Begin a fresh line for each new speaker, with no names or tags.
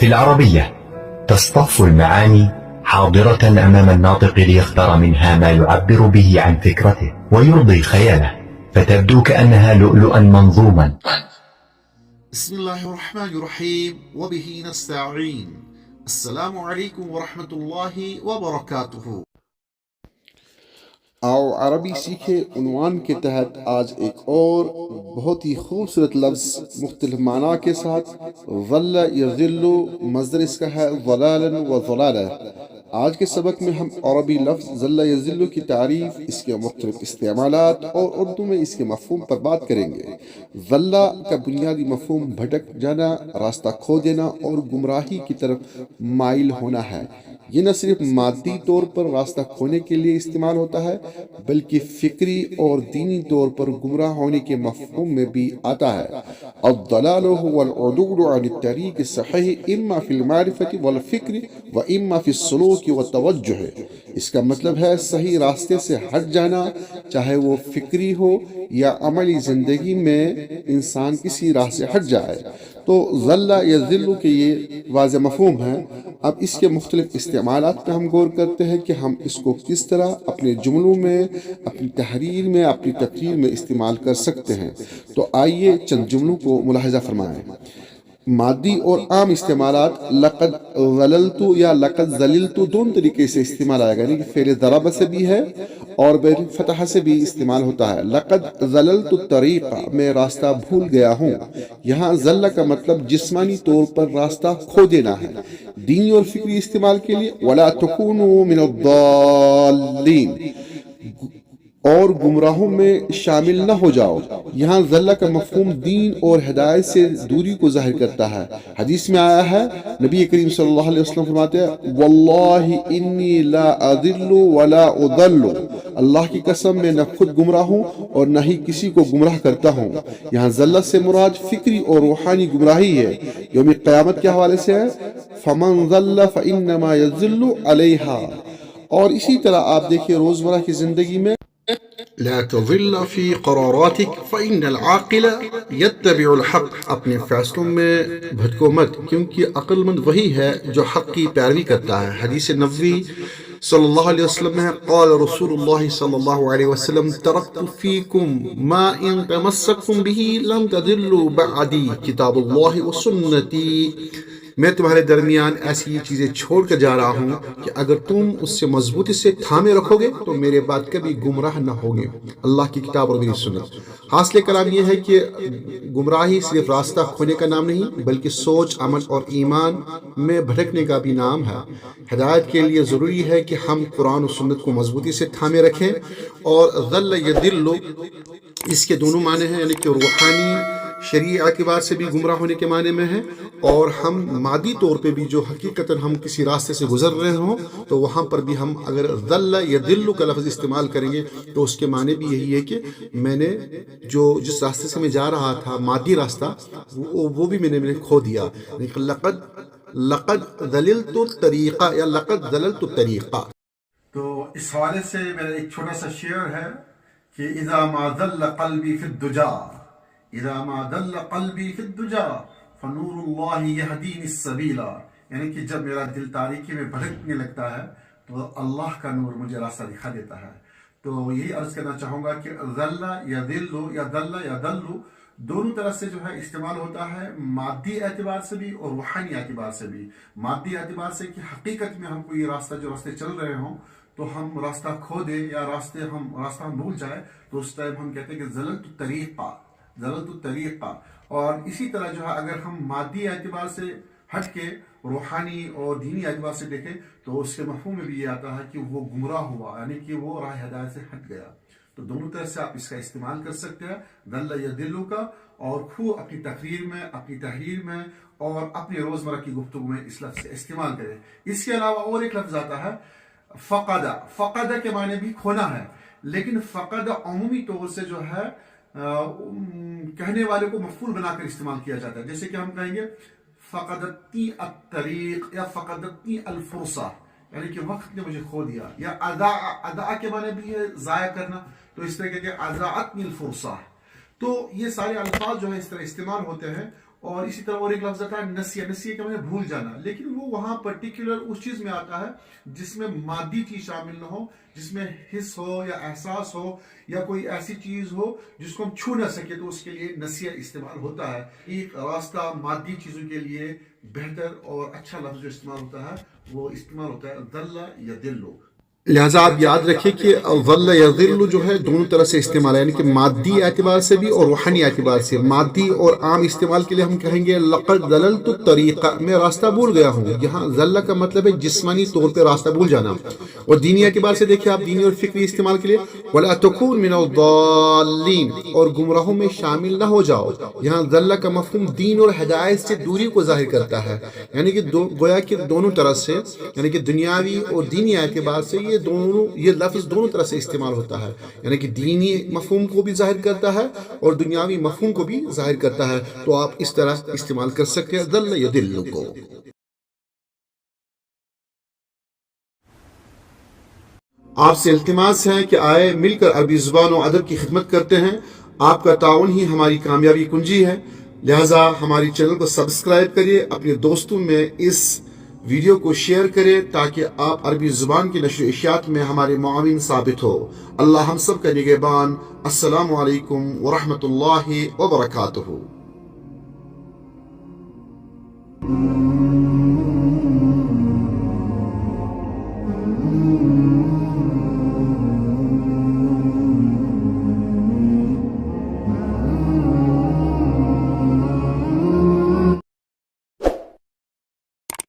في العربية تصطف المعاني حاضرة أمام الناطق ليختار منها ما يعبر به عن فكرته ويرضي خياله، فتبدو كأنها لؤلؤا منظوما.
بسم الله الرحمن الرحيم وبه نستعين. السلام عليكم ورحمة الله وبركاته.
آؤ عربی سیکھے عنوان کے تحت آج ایک اور بہت ہی خوبصورت لفظ مختلف معنی کے ساتھ ظل یظل مصدر اس کا ہے ظلالا و ظلالا۔ آج کے سبق میں ہم عربی لفظ ظل یظل کی تعریف، اس کے مختلف استعمالات اور اردو میں اس کے مفہوم پر بات کریں گے۔ ظل کا بنیادی مفہوم بھٹک جانا، راستہ کھو دینا اور گمراہی کی طرف مائل ہونا ہے۔ یہ نہ صرف مادی طور پر راستہ کھونے کے لیے استعمال ہوتا ہے بلکہ فکری اور دینی طور پر گمراہ ہونے کے مفہوم میں بھی آتا ہے۔ الضلال هو العدول عن الطريق الصحيح اما في المعرفة والفکر و اما في السلوک والتوجہ۔ اس کا مطلب ہے صحیح راستے سے ہٹ جانا، چاہے وہ فکری ہو یا عملی زندگی میں انسان کسی راہ سے ہٹ جائے۔ تو ظل یظل کے یہ واضح مفہوم ہے۔ اب اس کے مختلف استعمالات پہ ہم غور کرتے ہیں کہ ہم اس کو کس طرح اپنے جملوں میں، اپنی تحریر میں، اپنی تقریر میں استعمال کر سکتے ہیں۔ تو آئیے چند جملوں کو ملاحظہ فرمائیں۔ مادی اور عام استعمالات لقد ظللت یا لقد ذللت دونوں طریقے سے استعمال آئے گا، یعنی کہ فعل ضرب سے بھی ہے اور فتح سے بھی استعمال ہوتا ہے۔ لقد ظللت الطریق، میں راستہ بھول گیا ہوں۔ یہاں ظل کا مطلب جسمانی طور پر راستہ کھو دینا ہے۔ دینی اور فکری استعمال کے لیے ولا تکونوا من الضالین، اور گمراہوں میں شامل نہ ہو جاؤ۔ یہاں ظل کا مفہوم دین اور ہدایت سے دوری کو ظاہر کرتا ہے۔ حدیث میں آیا ہے، نبی کریم صلی اللہ علیہ وسلم فرماتے ہیں واللہ انی لا اضل ولا اضل، اللہ کی قسم میں نہ خود گمراہ ہوں اور نہ ہی کسی کو گمراہ کرتا ہوں۔ یہاں ظل سے مراد فکری اور روحانی گمراہی ہے۔ یوم قیامت کے حوالے سے ہے فمن ضل فانما یضل علیہا۔ اور اسی طرح آپ دیکھیں روزمرہ کی زندگی میں
لا تضل في قراراتك فإن العاقل يتبع الحق، اپنے فیصلوں میں بھٹکو مت کیونکہ عقل مند وہی ہے جو حق کی پیروی کرتا ہے۔ حدیث نبوی صلی اللہ علیہ وسلم میں قال رسول اللہ صلی اللہ علیہ وسلم ترکت فیکم ما ان تمسکتم به لن تضلوا بعدی کتاب اللہ و سنتی، میں تمہارے درمیان ایسی چیزیں چھوڑ کر جا رہا ہوں کہ اگر تم اس سے مضبوطی سے تھامے رکھو گے تو میرے بعد کبھی گمراہ نہ ہوگے۔ اللہ کی کتاب اور میری سنت۔ حاصل کلام یہ ہے کہ گمراہی صرف راستہ کھونے کا نام نہیں بلکہ سوچ، عمل اور ایمان میں بھٹکنے کا بھی نام ہے۔ ہدایت کے لیے ضروری ہے کہ ہم قرآن و سنت کو مضبوطی سے تھامے رکھیں۔ اور ظل یضل اس کے دونوں معنی ہیں، یعنی کہ روحانی شرعی اعتبار سے بھی گمراہ ہونے کے معنی میں ہے، اور ہم مادی طور پہ بھی جو حقیقتاً ہم کسی راستے سے گزر رہے ہوں تو وہاں پر بھی ہم اگر ظل یضل کا لفظ استعمال کریں گے تو اس کے معنی بھی یہی ہے کہ میں نے جس راستے سے میں جا رہا تھا مادی راستہ وہ بھی میں نے کھو دیا۔ لقد ذللت الطریقہ یا لقد ذللت الطریقہ۔
تو اس حوالے سے میرا ایک چھوٹا سا شعر ہے کہ اذا ما ذل قلبی فی الدجا، اذا ما ذل قلبی فی الدجا فنور اللہ یہدینی السبیلا، یعنی کہ جب میرا دل تاریکی میں بھٹکنے لگتا ہے تو اللہ کا نور مجھے راستہ دکھا دیتا ہے۔ تو یہی عرض کرنا چاہوں گا کہ ذل یا ذل یا ذل یا ذل دونوں طرح سے جو ہے استعمال ہوتا ہے، مادی اعتبار سے بھی اور روحانی اعتبار سے بھی۔ مادی اعتبار سے کہ حقیقت میں ہم کو یہ راستے چل رہے ہوں تو ہم راستہ کھو دیں یا راستہ ہم بھول جائے تو اس ٹائم ہم کہتے ہیں کہ ذللت الطریقہ۔ اور اسی طرح جو ہے اگر ہم مادی اعتبار سے ہٹ کے روحانی اور دینی اعتبار سے دیکھیں تو اس کے مفہوم میں بھی یہ آتا ہے کہ وہ گمراہ ہوا، یعنی کہ وہ راہ ہدایت سے ہٹ گیا۔ تو دونوں طرح سے آپ اس کا استعمال کر سکتے ہیں، ظل یضل کا، اور خوب اپنی تقریر میں، اپنی تحریر میں اور اپنے روزمرہ کی گفتگو میں اس لفظ سے استعمال کریں۔ اس کے علاوہ اور ایک لفظ آتا ہے فقد کے معنی بھی کھونا ہے، لیکن فقد عمومی طور سے جو ہے کہنے والے کو مفعول بنا کر استعمال کیا جاتا ہے۔ جیسے کہ ہم کہیں گے فقدتنی الطریق یا فقدتنی الفرصہ، یعنی کہ وقت نے مجھے کھو دیا، یا اضاع کے معنی بھی ہے ضائع کرنا، تو اس طرح کہ اضاعتنی الفرصہ۔ تو یہ سارے الفاظ جو ہے اس طرح استعمال ہوتے ہیں اور اسی طرح اور ایک لفظ آتا ہے نسیہ، نسیہ کا مطلب بھول جانا، لیکن وہ وہاں پرٹیکولر اس چیز میں آتا ہے جس میں مادی چیز شامل نہ ہو، جس میں حس ہو یا احساس ہو یا کوئی ایسی چیز ہو جس کو ہم چھو نہ سکے، تو اس کے لیے نسیہ استعمال ہوتا ہے۔ ایک راستہ مادی چیزوں کے لیے بہتر اور اچھا لفظ جو استعمال ہوتا ہے وہ استعمال ہوتا ہے ضل یضل۔
لہٰذا آپ یاد رکھیں کہ ضل یضل جو ہے دونوں طرح سے استعمال ہے، یعنی کہ مادی اعتبار سے بھی اور روحانی اعتبار سے۔ مادی اور عام استعمال کے لیے ہم کہیں گے لقد ضللت الطریق، میں راستہ بھول گیا ہوں۔ یہاں ضل کا مطلب ہے جسمانی طور پہ راستہ بھول جانا، اور دینی اعتبار سے دیکھیں آپ، دینی اور فکری استعمال کے لیے ولا تکون من الضالین، اور گمراہوں میں شامل نہ ہو جاؤ۔ یہاں ضل کا مفہوم دین اور ہدایت سے دوری کو ظاہر کرتا ہے، یعنی کہ گویا کہ دونوں طرح سے، یعنی کہ دنیاوی اور دینی اعتبار سے یہ لفظ دونوں طرح سے استعمال ہوتا ہے، یعنی کہ دینی مفہوم کو بھی ظاہر کرتا ہے اور دنیاوی مفہوم کو بھی ظاہر کرتا ہے، تو آپ اس طرح استعمال کر سکتے ہیں ضل یضل کو۔ آپ سے التماس ہے کہ آئے مل کر عربی زبان و ادب کی خدمت کرتے ہیں۔ آپ کا تعاون ہی ہماری کامیابی کنجی ہے، لہٰذا ہماری چینل کو سبسکرائب کریے، اپنے دوستوں میں اس ویڈیو کو شیئر کریں تاکہ آپ عربی زبان کی نشر و اشاعت میں ہمارے معاون ثابت ہو۔ اللہ ہم سب کا نگہبان۔ السلام علیکم ورحمۃ اللہ وبرکاتہ۔